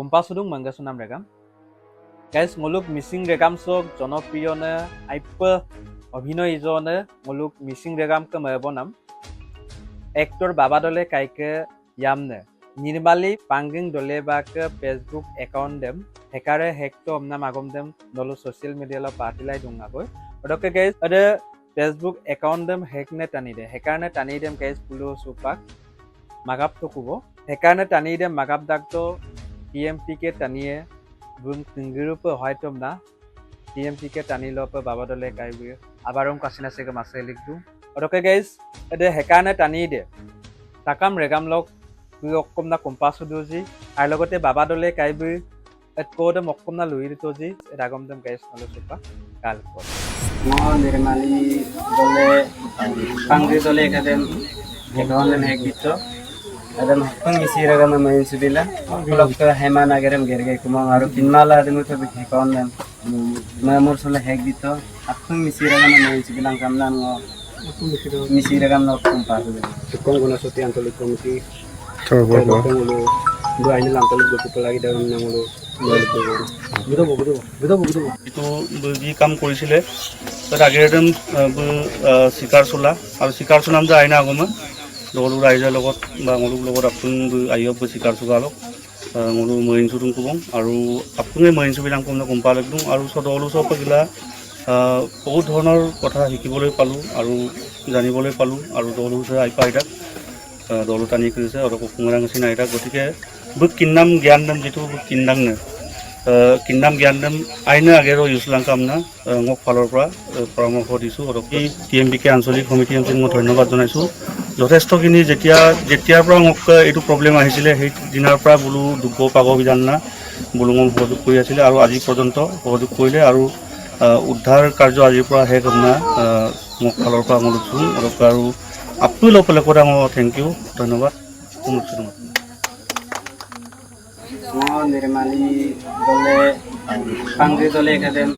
Kumpasudung Mangasunam Regam. Guys, Muluk missing regam sok জনপ্রিয়নে আইপ অভিনয় ইজনে মুলুক missing রেগাম কে মবনাম একটর বাবা দলে কাইকে ইয়ামনে নির্মালি পাঙ্গিং দলে বাকে ফেসবুক অ্যাকাউন্ট দেম হেকারে হেকটো আমনাম আগম দেম দলো সোশ্যাল মিডিয়া ল পার্টিলাই দুঙ্গাগৈ ওদকে গাইস আদে ফেসবুক অ্যাকাউন্ট দেম হেকনে টানি দে হেকারনে টানি দেম গাইস পুলো সুপাক মাগাপ তো কুবো হেকারনে টানি দেম মাগাপ দাগতো টিএমপিকে টানিয়ে broom tinggirupe hoitomna TMPK tanilope babadole kaibu abarum kasina sege maselik du odoke guys ede hekane tani de takam regam lok okkomna kompasu duji ar logote babadole kaibu et kode mokkomna luiri toji ragom dem guys nalo supa kal ko mo nirmali dole pangri dole kadem hekone hek bitto adam pang isiraga na main sibila blog to heman agerem gerge kumang aru kinmala ademu to hekon nam mamur sole hek dito apung isiraga na main sibilang kamnan ngo misiraga na kumpas tukong guna soti antolik komiti coba lo do aini lantolik do lagi dalam namulo budo itu bi কাম কৰিছিলে তাৰ আগেৰদম শিকাৰ চলা আৰু শিকাৰ চলাম যে আইনা আগমা লগলো ৰাইজৰ লগত বা মলুক লগত আপোন আইয়ব শিকাৰ চলালক মলু মৰিন চুতুম কুবং আৰু আপোনে মৰিন চুবিলাম কম কম্পাল একদম আৰু সদলো সব গিলা বহুত ধৰণৰ কথা শিকিবলৈ পালো আৰু জানিবলৈ পালো আৰু দলো আইপা আইতাক দলো টানি কৰিছে আৰু কুমৰাং চিনা আইতাক গতিকে বুক কিন্নাম জ্ঞান নাম যেটো কিন্নাং নে কিন্নাম জ্ঞান নাম আইনা আগেৰো ইউজলাং কামনা মোক ফালৰ পৰা পৰামৰ্শ দিছোঁ আৰু এই TMPK আঞ্চলিক সমিতি এমচিক মই ধন্যবাদ জনাইছোঁ যথেষ্টখিনি যেতিয়াৰ পৰা মোক এইটো প্ৰব্লেম আহিছিলে সেই দিনাৰ পৰা বোলো দুখ পাব বিজান না বোলো মই সহযোগ কৰি আছিলে আৰু আজি পৰ্যন্ত সহযোগ কৰিলে আৰু উদ্ধাৰ কাৰ্য আজিৰ পৰা শেষ হনা মোক ফালৰ পৰা মই লৈছোঁ আৰু আপুনি লপলে পৰা মই থেংক ইউ ধন্যবাদ mo nirmali dole pangri dole kadem